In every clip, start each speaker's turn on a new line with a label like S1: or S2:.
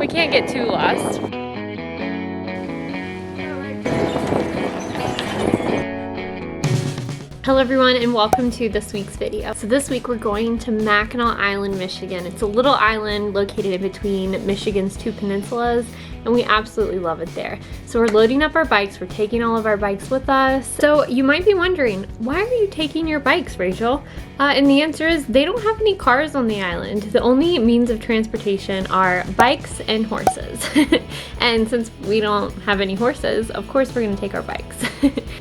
S1: We can't get too lost. Hello everyone and welcome to this week's video. So this week we're going to Mackinac Island, Michigan. It's a little island located in between Michigan's two peninsulas and we absolutely love it there. So we're loading up our bikes, we're taking all of our bikes with us. So you might be wondering, why are you taking your bikes, Rachel? And the answer is they don't have any cars on the island. The only means of transportation are bikes and horses. And since we don't have any horses, of course we're gonna take our bikes.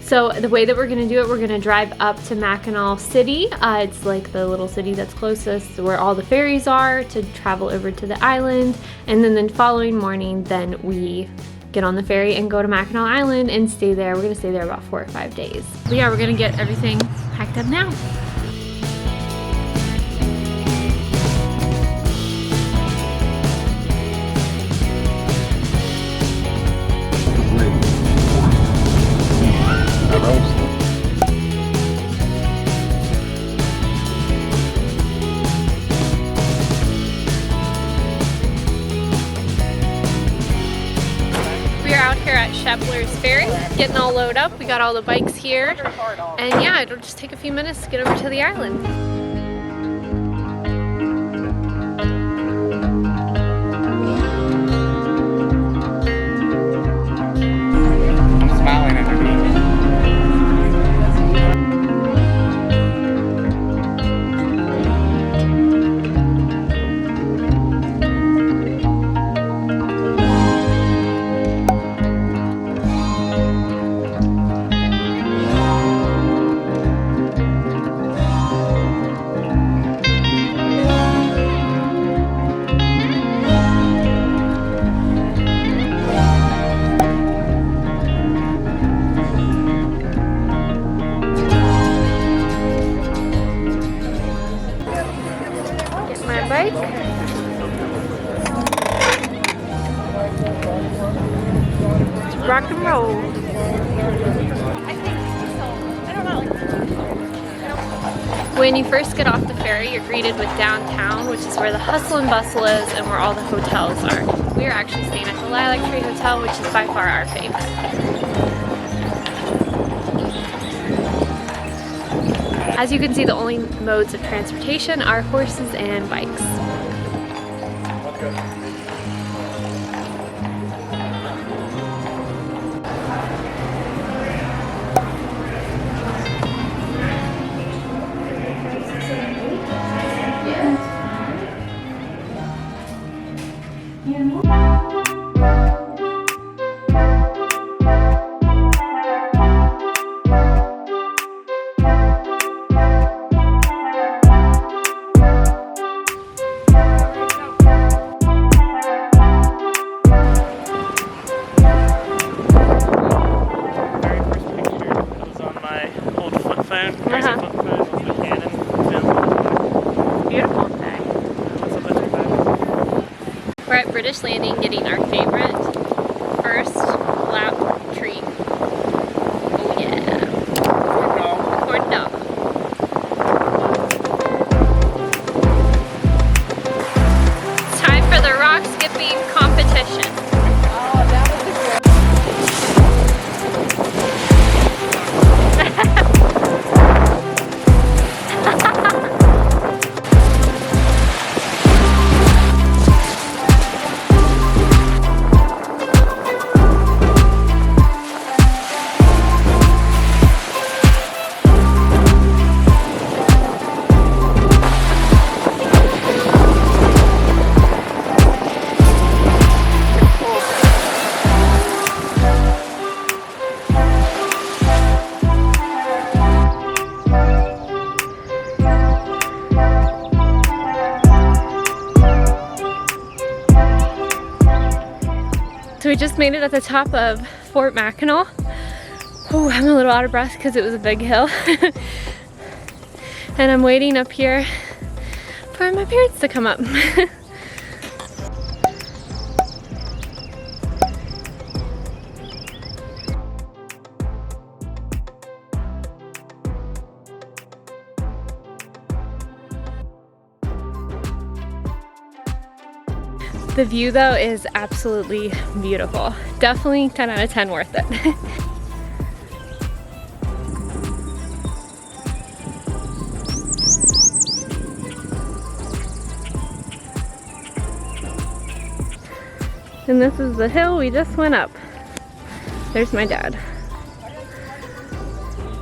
S1: So the way that we're gonna do it, we're gonna drive up to Mackinac City. It's like the little city that's closest where all the ferries are to travel over to the island. And then the following morning, then we get on the ferry and go to Mackinac Island and stay there. We're gonna stay there about 4 or 5 days. But yeah, we're gonna get everything packed up now. Here at Sheplers Ferry, getting all loaded up. We got all the bikes here, and yeah, it'll just take a few minutes to get over to the island.
S2: I'm smiling at her.
S1: Bike. Rock and roll. When you first get off the ferry, you're greeted with downtown, which is where the hustle and bustle is and where all the hotels are. We are actually staying at the Lilac Hotel, which is by far our favorite. As you can see, the only modes of transportation are horses and bikes. Beautiful day. We're at British Landing getting our favorite first lap treat. Oh yeah. Corn dog. It's time for the rock skipping competition. So we just made it at the top of Fort Mackinac. Oh, I'm a little out of breath because it was a big hill. And I'm waiting up here for my parents to come up. The view though is absolutely beautiful. Definitely 10 out of 10 worth it. And this is the hill we just went up. There's my dad.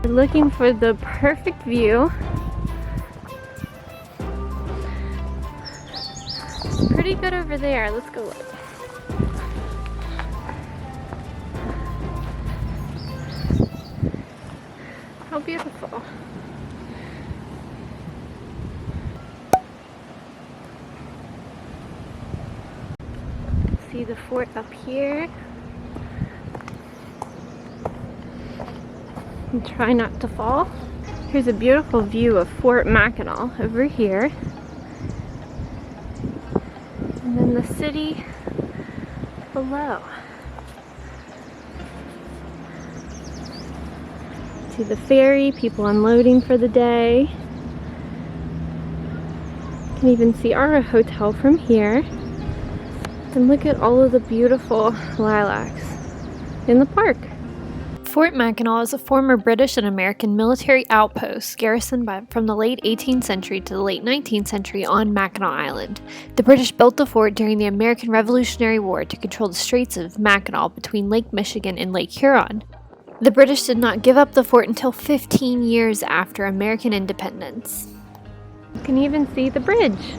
S1: We're looking for the perfect view. It's pretty good over there. Let's go look. How beautiful. See the fort up here. And try not to fall. Here's a beautiful view of Fort Mackinac over here. And then the city below. See the ferry, people unloading for the day. You can even see our hotel from here. And look at all of the beautiful lilacs in the park. Fort Mackinac is a former British and American military outpost garrisoned from the late 18th century to the late 19th century on Mackinac Island. The British built the fort during the American Revolutionary War to control the Straits of Mackinac between Lake Michigan and Lake Huron. The British did not give up the fort until 15 years after American independence. You can even see the bridge.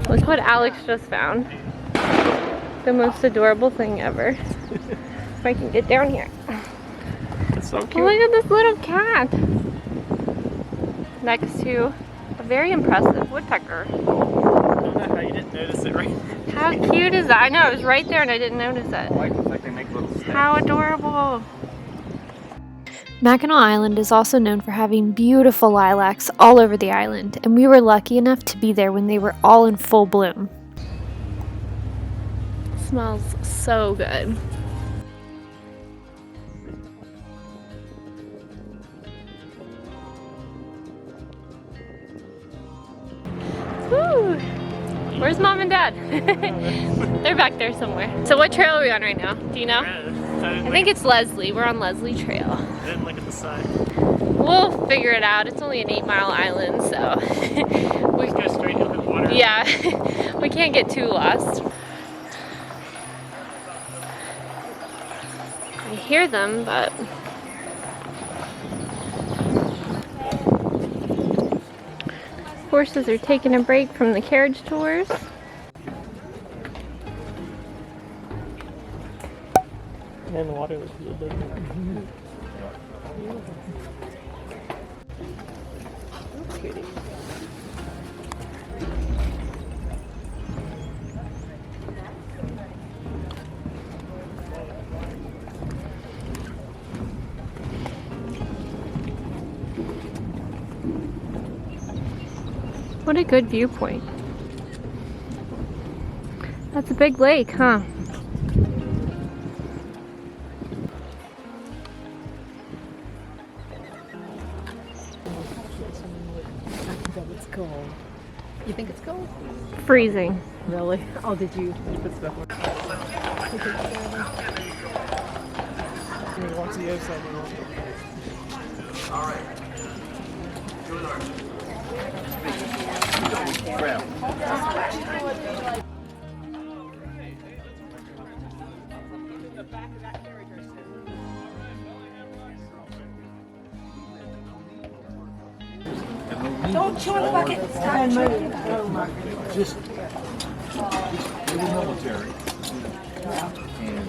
S1: Look what Alex just found. The most adorable thing ever. If I can get down here.
S2: It's so cute.
S1: Oh, look at this little cat. Next to a very impressive woodpecker.
S2: I don't know how you didn't notice it right.
S1: How cute is that? I know, it was right there and I didn't notice it.
S2: Like they make little steps.
S1: How adorable. Mackinac Island is also known for having beautiful lilacs all over the island, and we were lucky enough to be there when they were all in full bloom. It smells so good. Woo! Where's Mom and Dad? They're back there somewhere. So what trail are we on right now? Do you know? I think it's Leslie. We're on Leslie Trail.
S2: I didn't look at the side.
S1: We'll figure it out. It's only an 8-mile island, so we
S2: Just go straight into the water.
S1: yeah, we can't get too lost. I hear them, but horses are taking a break from the carriage tours.
S2: And the water looks a little different.
S1: What a good viewpoint. That's a big lake, huh?
S3: It's cold. You think it's cold?
S1: Freezing.
S3: Really? Oh, did you?
S2: Put stuff on. Watch the outside. All right.
S4: Don't chew on the bucket. Stop chewing.
S5: Just they were military. And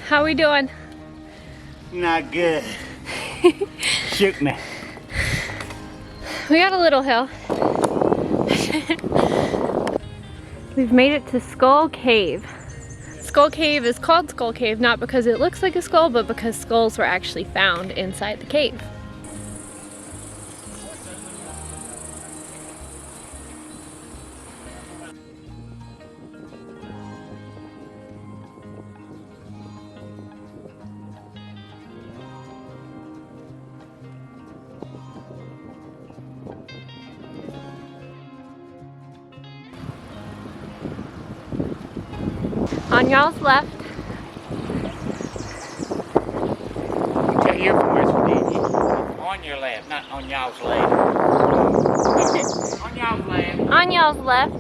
S1: How we doing?
S4: Not good. Shoot me.
S1: We got a little hill. We've made it to Skull Cave. Skull Cave is called Skull Cave not because it looks like a skull, but because skulls were actually found inside the cave. On y'all's left.
S4: Okay, you're from West Virginia. On your left, not on y'all's left. On y'all's left.
S1: On y'all's left.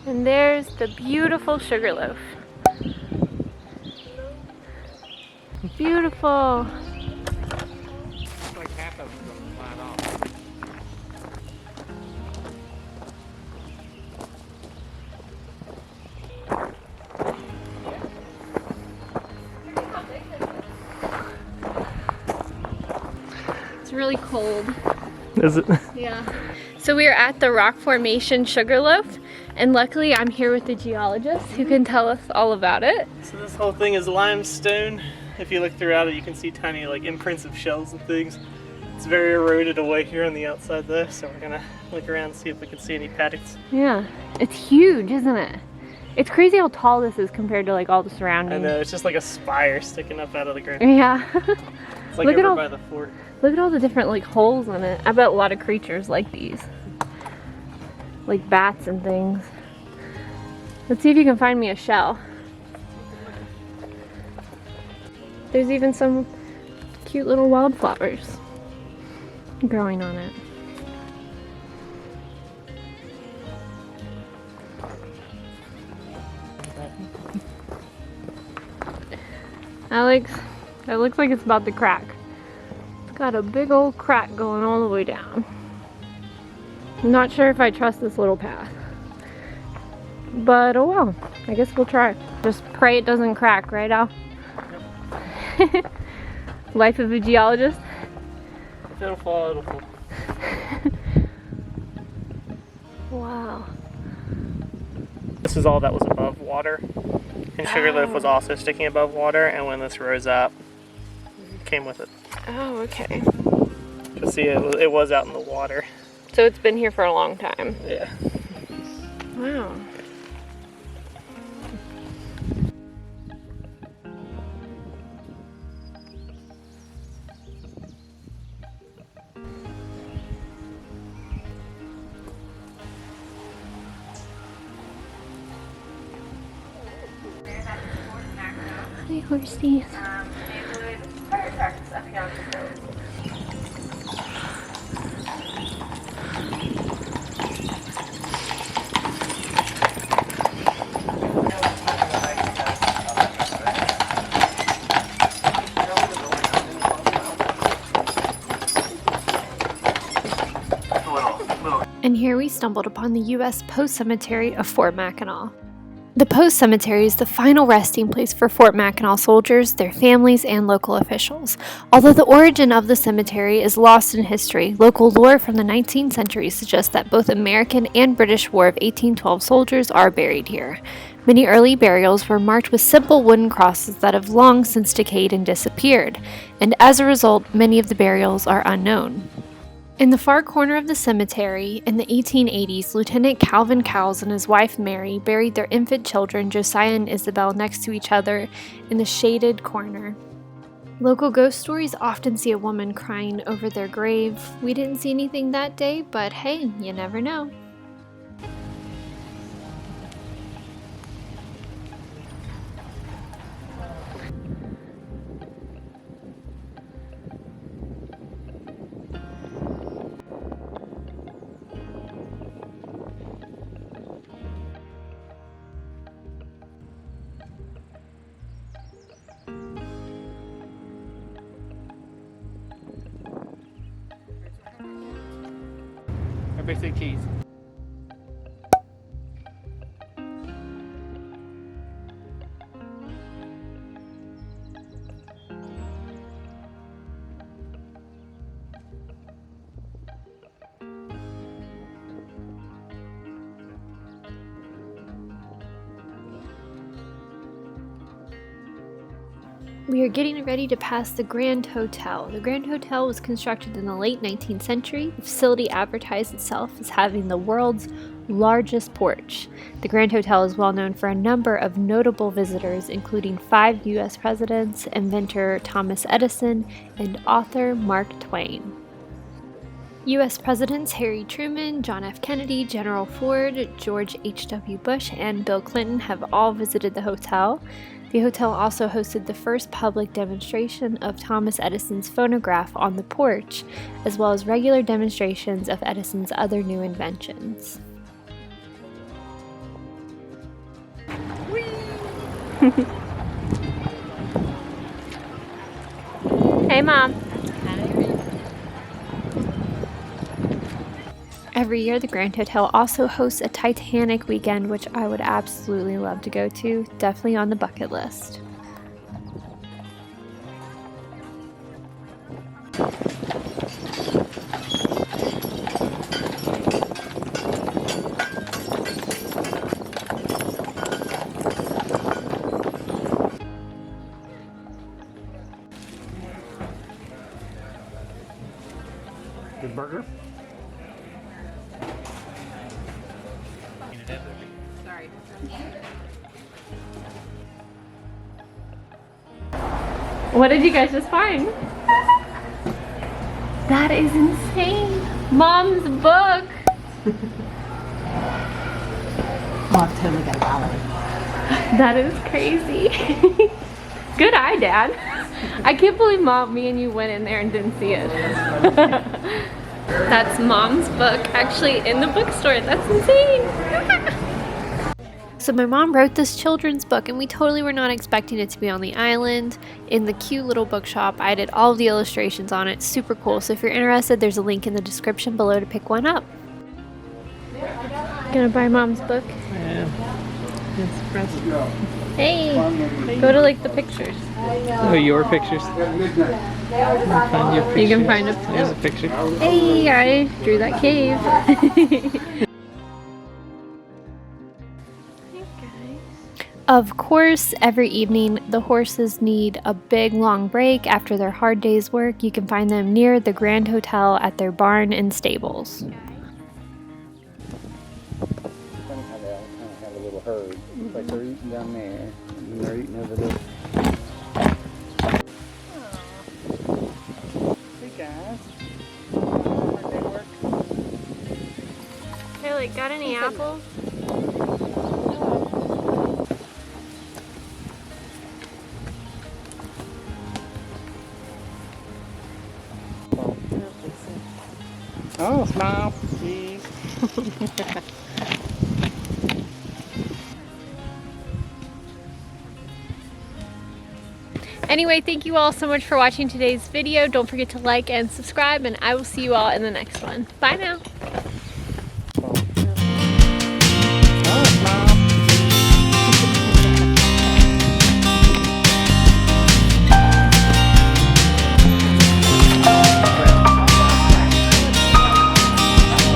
S1: And there's the beautiful Sugarloaf. Beautiful.
S4: Looks like half of them are going to slide off.
S1: It's really cold.
S2: Is it?
S1: Yeah. So we are at the rock formation Sugarloaf, and luckily I'm here with the geologist who can tell us all about it.
S2: So this whole thing is limestone. If you look throughout it, you can see tiny like imprints of shells and things. It's very eroded away here on the outside though, so we're gonna look around and see if we can see any paddocks.
S1: Yeah. It's huge, isn't it? It's crazy how tall this is compared to like all the surroundings.
S2: I know, it's just like a spire sticking up out of the ground.
S1: Yeah.
S2: It's like
S1: Look at
S2: over
S1: all-
S2: by the fort.
S1: Look at all the different like holes in it. I bet a lot of creatures like these. Like bats and things. Let's see if you can find me a shell. There's even some cute little wildflowers growing on it. Alex, that looks like it's about to crack. It's got a big old crack going all the way down. I'm not sure if I trust this little path. But oh well, I guess we'll try. Just pray it doesn't crack, right Al? Life of a geologist.
S2: If it'll fall, it'll fall.
S1: Wow.
S2: This is all that was above water. And Sugarloaf was also sticking above water, and when this rose up, it came with it.
S1: Oh, okay.
S2: You'll see it was out in the water.
S1: So it's been here for a long time.
S2: Yeah.
S1: Wow. Hi, horsies. And here we stumbled upon the U.S. Post Cemetery of Fort Mackinac. The Post Cemetery is the final resting place for Fort Mackinac soldiers, their families, and local officials. Although the origin of the cemetery is lost in history, local lore from the 19th century suggests that both American and British War of 1812 soldiers are buried here. Many early burials were marked with simple wooden crosses that have long since decayed and disappeared, and as a result, many of the burials are unknown. In the far corner of the cemetery, in the 1880s, Lieutenant Calvin Cowles and his wife Mary buried their infant children Josiah and Isabel next to each other in the shaded corner. Local ghost stories often see a woman crying over their grave. We didn't see anything that day, but hey, you never know.
S4: Everybody say cheese.
S1: We are getting ready to pass the Grand Hotel. The Grand Hotel was constructed in the late 19th century. The facility advertised itself as having the world's largest porch. The Grand Hotel is well known for a number of notable visitors, including 5 U.S. presidents, inventor Thomas Edison, and author Mark Twain. U.S. Presidents Harry Truman, John F. Kennedy, General Ford, George H.W. Bush, and Bill Clinton have all visited the hotel. The hotel also hosted the first public demonstration of Thomas Edison's phonograph on the porch, as well as regular demonstrations of Edison's other new inventions. Hey, Mom. Every year, the Grand Hotel also hosts a Titanic weekend, which I would absolutely love to go to. Definitely on the bucket list.
S5: Good burger?
S1: What did you guys just find? That is insane. Mom's book.
S3: Oh, I've totally got a gallery.
S1: That is crazy. Good eye, Dad. I can't believe me and you went in there and didn't see it. That's Mom's book actually in the bookstore. That's insane. So my mom wrote this children's book, and we totally were not expecting it to be on the island. In the cute little bookshop, I did all of the illustrations on it. Super cool. So if you're interested, there's a link in the description below to pick one up. Gonna buy Mom's book?
S2: Yeah. It's present.
S1: Hey, go to like the pictures.
S2: Oh, your pictures. Find your picture.
S1: You can find a
S2: There's a picture.
S1: Hey, I drew that cave. Of course, every evening the horses need a big long break after their hard day's work. You can find them near the Grand Hotel at their barn and stables.
S4: Funny how they all kind of have a little herd. Looks like they're eating down there, and they're eating over there. Hey guys. How'd they work?
S1: Hey, like, got any apples?
S4: Oh, smile, please.
S1: Anyway, thank you all so much for watching today's video. Don't forget to like and subscribe, and I will see you all in the next one. Bye now.